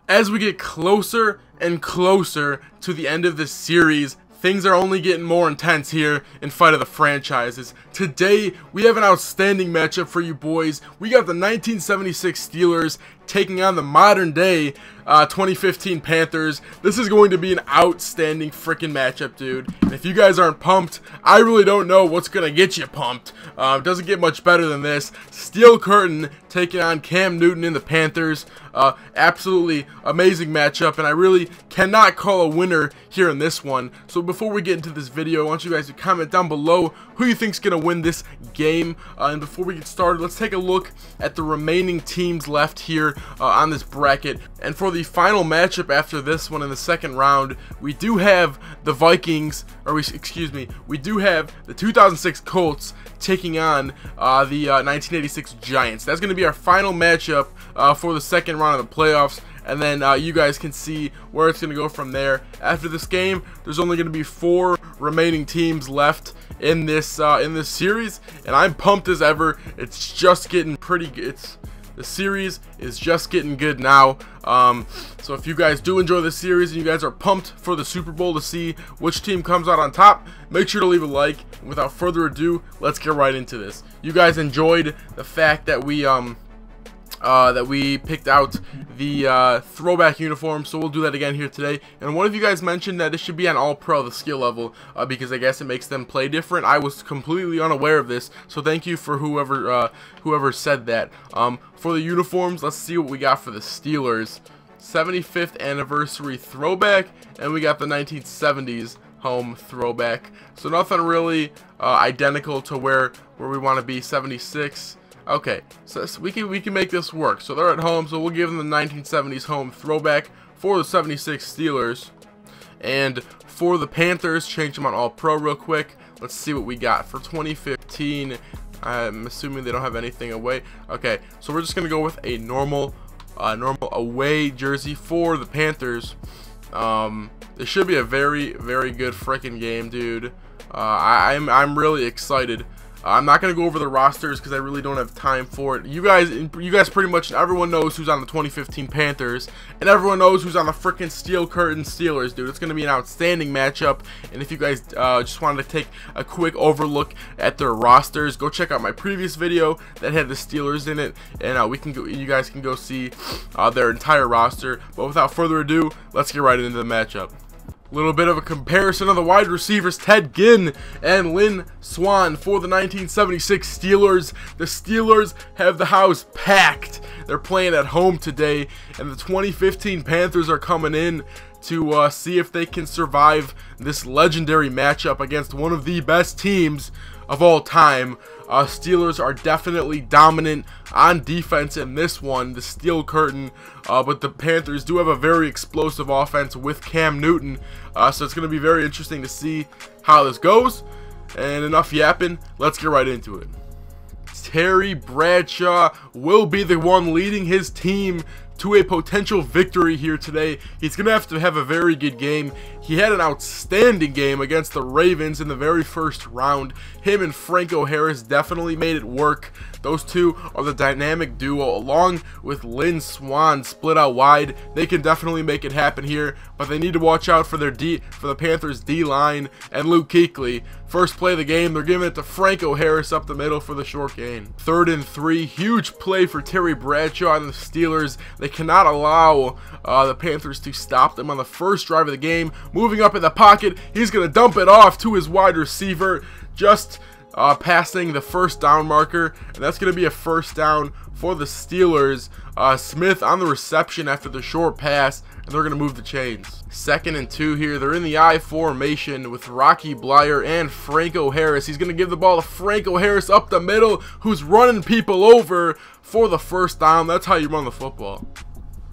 As we get closer and closer to the end of this series, things are only getting more intense here in Fight of the Franchises. Today, we have an outstanding matchup for you boys. We got the 1976 Steelers taking on the modern day 2015 Panthers. This is going to be an outstanding freaking matchup, dude. And if you guys aren't pumped, I really don't know what's going to get you pumped. It doesn't get much better than this. Steel Curtain taking on Cam Newton and the Panthers. Absolutely amazing matchup, and I really cannot call a winner here in this one. So before we get into this video, I want you guys to comment down below who you think's going to win this game. And before we get started, let's take a look at the remaining teams left here on this bracket. And for the final matchup after this one in the second round, we do have the Vikings, we do have the 2006 Colts taking on the 1986 Giants. That's going to be our final matchup for the second round of the playoffs. And then you guys can see where it's going to go from there. After this game, there's only going to be 4 remaining teams left in this series, and I'm pumped as ever. It's just getting pretty good. The series is just getting good now. So if you guys do enjoy this series and you guys are pumped for the Super Bowl to see which team comes out on top, make sure to leave a like. And without further ado, let's get right into this. You guys enjoyed the fact that we picked out the throwback uniform, so we'll do that again here today. And one of you guys mentioned that it should be on all pro, the skill level, because I guess it makes them play different. I was completely unaware of this, so thank you for whoever said that. For the uniforms, let's see what we got for the Steelers. 75th anniversary throwback, and we got the 1970s home throwback. So nothing really identical to where we want to be. 76. Okay, so we can make this work. So they're at home, so we'll give them the 1970s home throwback for the 76 Steelers. And for the Panthers, change them on all pro real quick. Let's see what we got for 2015. I'm assuming they don't have anything away. Okay, so we're just gonna go with a normal away jersey for the Panthers. This should be a very good freaking game, dude. I'm really excited. I'm not going to go over the rosters because I really don't have time for it. You guys pretty much, everyone knows who's on the 2015 Panthers, and everyone knows who's on the freaking Steel Curtain Steelers, dude. It's going to be an outstanding matchup, and if you guys just wanted to take a quick overlook at their rosters, go check out my previous video that had the Steelers in it, and you guys can go see their entire roster. But without further ado, let's get right into the matchup. Little bit of a comparison of the wide receivers, Ted Ginn and Lynn Swann for the 1976 Steelers. The Steelers have the house packed. They're playing at home today, and the 2015 Panthers are coming in to see if they can survive this legendary matchup against one of the best teams of all time. Steelers are definitely dominant on defense in this one, the Steel Curtain, but the Panthers do have a very explosive offense with Cam Newton, so it's going to be very interesting to see how this goes. And enough yapping, let's get right into it. Terry Bradshaw will be the one leading his team to a potential victory here today. He's going to have a very good game. He had an outstanding game against the Ravens in the very first round. Him and Franco Harris definitely made it work. Those two are the dynamic duo, along with Lynn Swann split out wide. They can definitely make it happen here, but they need to watch out for the Panthers D-line and Luke Kuechly. First play of the game, they're giving it to Franco Harris up the middle for the short gain. 3rd and 3, huge play for Terry Bradshaw and the Steelers. They cannot allow the Panthers to stop them on the first drive of the game. Moving up in the pocket, he's going to dump it off to his wide receiver, just passing the first down marker, and that's going to be a first down for the Steelers. Smith on the reception after the short pass, and they're going to move the chains. 2nd and 2 here. They're in the I formation with Rocky Bleier and Franco Harris. He's going to give the ball to Franco Harris up the middle, who's running people over for the first down. That's how you run the football.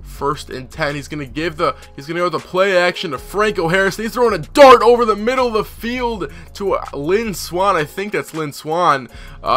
1st and 10. He's gonna go with the play action to Franco Harris. He's throwing a dart over the middle of the field to Lynn Swann. I think that's Lynn Swann.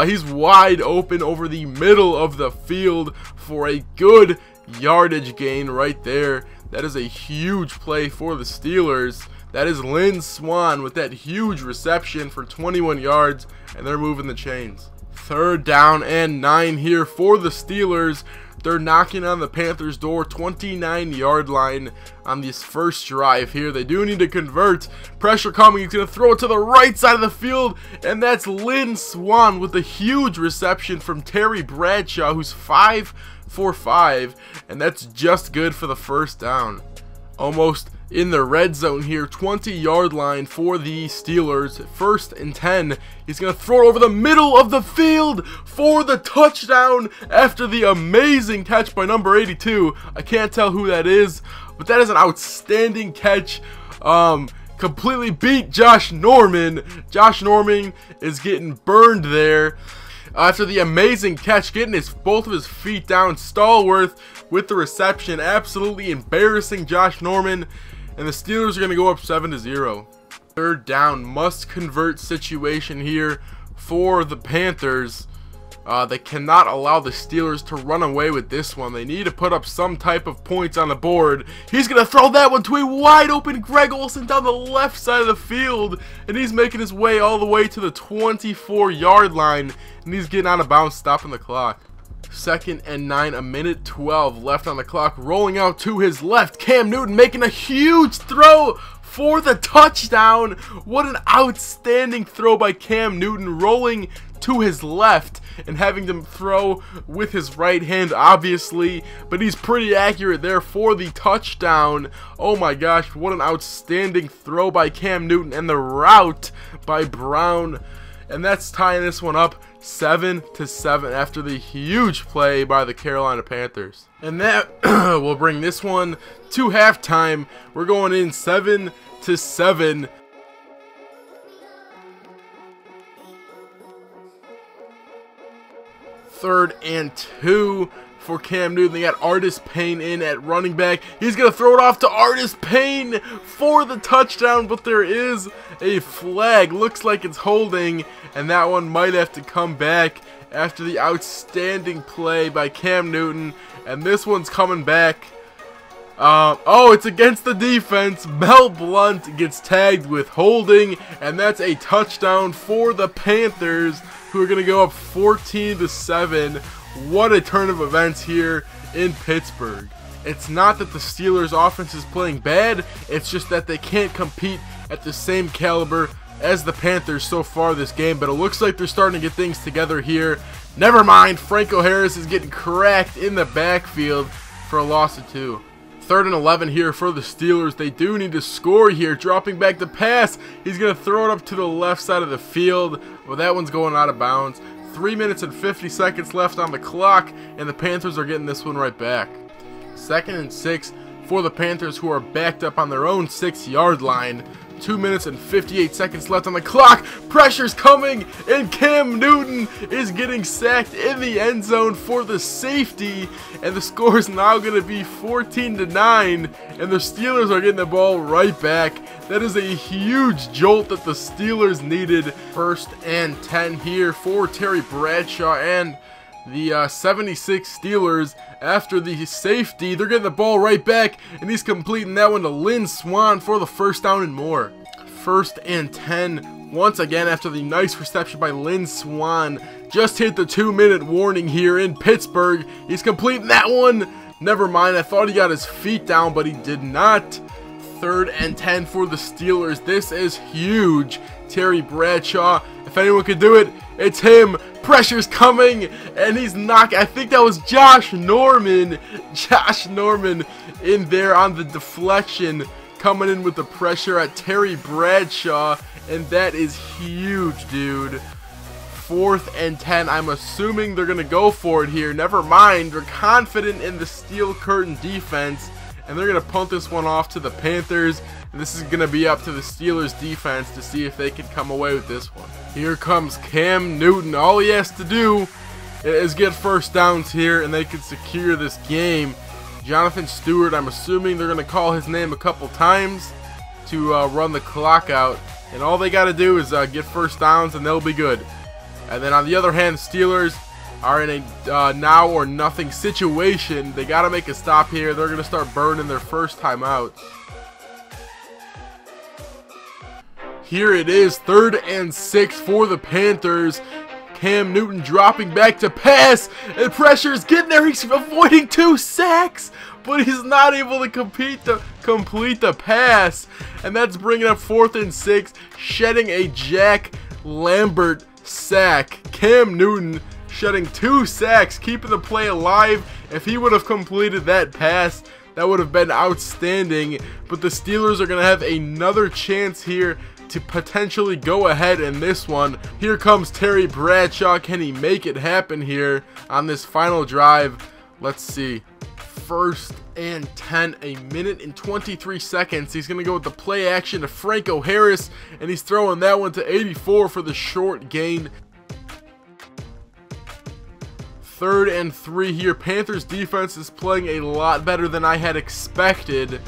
He's wide open over the middle of the field for a good yardage gain right there. That is a huge play for the Steelers. That is Lynn Swann with that huge reception for 21 yards, and they're moving the chains. Third down and 9 here for the Steelers. They're knocking on the Panthers' door, 29-yard line on this first drive here. They do need to convert. Pressure coming. He's going to throw it to the right side of the field, and that's Lynn Swann with a huge reception from Terry Bradshaw, who's 5 for 5, and that's just good for the first down. Almost in the red zone here, 20-yard line for the Steelers. First and 10. He's going to throw it over the middle of the field for the touchdown after the amazing catch by number 82. I can't tell who that is, but that is an outstanding catch. Completely beat Josh Norman. Josh Norman is getting burned there after the amazing catch, getting both of his feet down. Stallworth with the reception, absolutely embarrassing Josh Norman. And the Steelers are going to go up 7-0. Third down, must convert situation here for the Panthers. They cannot allow the Steelers to run away with this one. They need to put up some type of points on the board. He's going to throw that one to a wide open Greg Olsen down the left side of the field. And he's making his way all the way to the 24-yard line. And he's getting out of bounds, stopping the clock. Second and 9, a minute 12 left on the clock. Rolling out to his left, Cam Newton making a huge throw for the touchdown. What an outstanding throw by Cam Newton, rolling to his left and having them throw with his right hand, obviously, but he's pretty accurate there for the touchdown. Oh my gosh, what an outstanding throw by Cam Newton, and the route by Brown. And that's tying this one up 7-7 after the huge play by the Carolina Panthers. And that will bring this one to halftime. We're going in 7-7. Third and 2 for Cam Newton. They got Artis Payne in at running back. He's going to throw it off to Artis Payne for the touchdown, but there is a flag. Looks like it's holding, and that one might have to come back after the outstanding play by Cam Newton. And this one's coming back. Oh, it's against the defense. Mel Blount gets tagged with holding, and that's a touchdown for the Panthers, who are going to go up 14-7. What a turn of events here in Pittsburgh. It's not that the Steelers' offense is playing bad, it's just that they can't compete at the same caliber as the Panthers so far this game, but it looks like they're starting to get things together here. Never mind, Franco Harris is getting cracked in the backfield for a loss of 2. Third and 11 here for the Steelers. They do need to score here. Dropping back the pass. He's going to throw it up to the left side of the field. Well, that one's going out of bounds. 3 minutes and 50 seconds left on the clock, and the Panthers are getting this one right back. Second and 6 for the Panthers, who are backed up on their own 6-yard line. 2 minutes and 58 seconds left on the clock. Pressure's coming, and Cam Newton is getting sacked in the end zone for the safety, and the score is now going to be 14-9, and the Steelers are getting the ball right back. That is a huge jolt that the Steelers needed. First and 10 here for Terry Bradshaw and the 76 Steelers. After the safety, they're getting the ball right back, and he's completing that one to Lynn Swann for the first down and more. First and 10 once again after the nice reception by Lynn Swann. Just hit the 2-minute warning here in Pittsburgh. He's completing that one. Never mind, I thought he got his feet down, but he did not. Third and 10 for the Steelers. This is huge. Terry Bradshaw, if anyone could do it, it's him. Pressure's coming, and he's knocking. I think that was Josh Norman. Josh Norman in there on the deflection, coming in with the pressure at Terry Bradshaw, and that is huge, dude. Fourth and 10. I'm assuming they're going to go for it here. Never mind. They're confident in the Steel Curtain defense, and they're going to punt this one off to the Panthers. And this is going to be up to the Steelers defense to see if they can come away with this one. Here comes Cam Newton. All he has to do is get first downs here, and they can secure this game. Jonathan Stewart, I'm assuming they're going to call his name a couple times to run the clock out. And all they got to do is get first downs, and they'll be good. And then on the other hand, the Steelers are in a now or nothing situation. They got to make a stop here. They're going to start burning their first time out. Here it is, 3rd and 6 for the Panthers. Cam Newton dropping back to pass, and pressure's getting there. He's avoiding 2 sacks, but he's not able to complete the pass, and that's bringing up 4th and 6, shedding a Jack Lambert sack. Cam Newton shedding 2 sacks, keeping the play alive. If he would have completed that pass, that would have been outstanding, but the Steelers are going to have another chance here to potentially go ahead in this one. Here comes Terry Bradshaw. Can he make it happen here on this final drive? Let's see. 1st and 10, a minute and 23 seconds. He's going to go with the play action to Franco Harris, and he's throwing that one to 84 for the short gain. 3rd and 3 here. Panthers defense is playing a lot better than I had expected.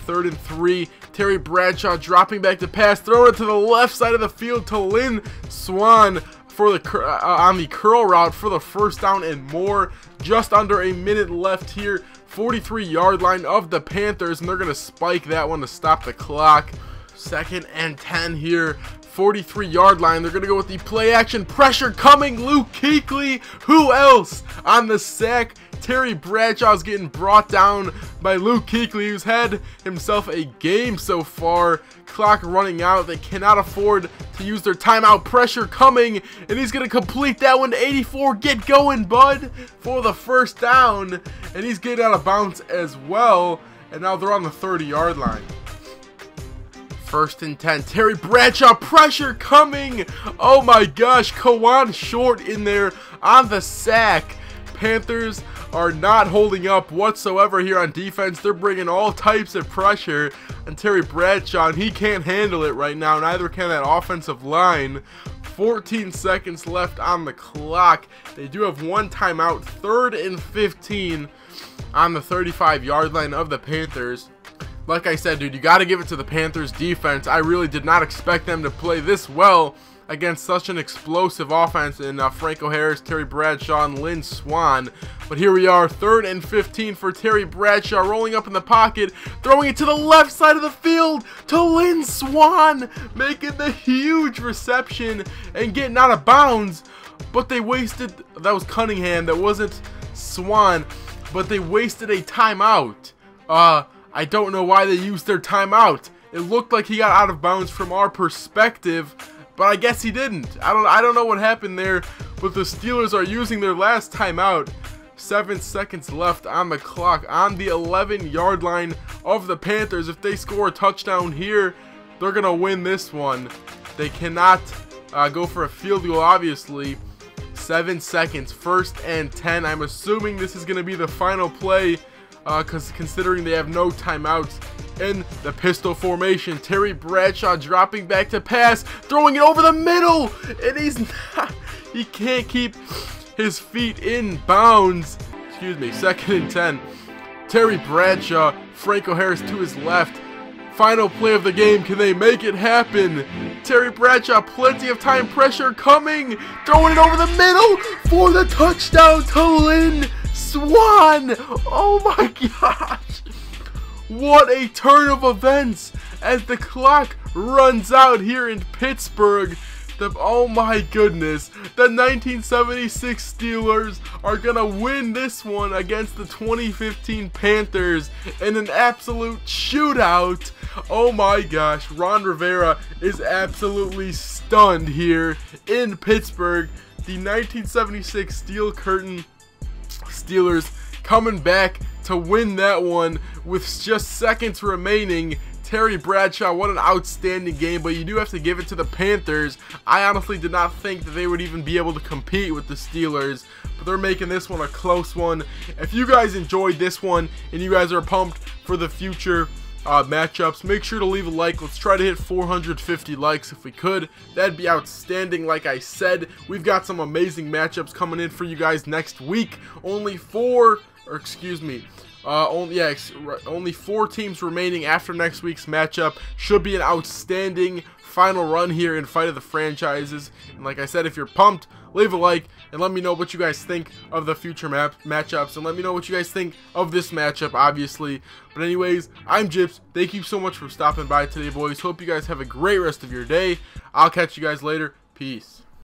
3rd and 3. Terry Bradshaw dropping back to pass, throwing it to the left side of the field to Lynn Swann for the on the curl route for the 1st down and more. Just under a minute left here. 43-yard line of the Panthers, and they're going to spike that one to stop the clock. 2nd and 10 here. 43-yard line. They're going to go with the play action pressure coming. Luke Kuechly. Who else on the sack? Terry Bradshaw's getting brought down by Luke Kuechly, who's had himself a game so far. Clock running out. They cannot afford to use their timeout. Pressure coming, and he's going to complete that one to 84. Get going, bud, for the 1st down, and he's getting out of bounds as well, and now they're on the 30-yard line. 1st and 10. Terry Bradshaw, pressure coming. Oh my gosh, Kawan Short in there on the sack. Panthers are not holding up whatsoever here on defense. They're bringing all types of pressure, and Terry Bradshaw, he can't handle it right now. Neither can that offensive line. 14 seconds left on the clock. They do have 1 timeout. 3rd and 15 on the 35-yard line of the Panthers. Like I said, dude, you got to give it to the Panthers defense. I really did not expect them to play this well against such an explosive offense in Franco Harris, Terry Bradshaw, and Lynn Swann. But here we are, 3rd and 15 for Terry Bradshaw, rolling up in the pocket, throwing it to the left side of the field to Lynn Swann, making the huge reception and getting out of bounds. But they wasted, that was Cunningham, that wasn't Swann, but they wasted a timeout. I don't know why they used their timeout. It looked like he got out of bounds from our perspective, but I guess he didn't. I don't know what happened there, but the Steelers are using their last timeout. 7 seconds left on the clock on the 11-yard line of the Panthers. If they score a touchdown here, they're going to win this one. They cannot go for a field goal, obviously. 7 seconds, 1st and 10. I'm assuming this is going to be the final play, because considering they have no timeouts in the pistol formation. Terry Bradshaw dropping back to pass, throwing it over the middle, and he can't keep his feet in bounds. Excuse me. 2nd and 10. Terry Bradshaw, Franco Harris to his left. Final play of the game. Can they make it happen? Terry Bradshaw, plenty of time, pressure coming, throwing it over the middle for the touchdown to Lynn Swann. Oh my gosh. What a turn of events as the clock runs out here in Pittsburgh. Oh my goodness. The 1976 Steelers are going to win this one against the 2015 Panthers in an absolute shootout. Oh my gosh. Ron Rivera is absolutely stunned here in Pittsburgh. The 1976 Steel Curtain Steelers coming back to win that one with just seconds remaining. Terry Bradshaw, what an outstanding game, but you do have to give it to the Panthers. I honestly did not think that they would even be able to compete with the Steelers, but they're making this one a close one. If you guys enjoyed this one and you guys are pumped for the future matchups, make sure to leave a like. Let's try to hit 450 likes if we could. That'd be outstanding. Like I said, we've got some amazing matchups coming in for you guys next week. Only 4 teams remaining after next week's matchup. Should be an outstanding final run here in Fight of the Franchises. And like I said, if you're pumped, leave a like and let me know what you guys think of the future matchups, and let me know what you guys think of this matchup, obviously. But anyways, I'm Jips. Thank you so much for stopping by today, boys. Hope you guys have a great rest of your day. I'll catch you guys later. Peace.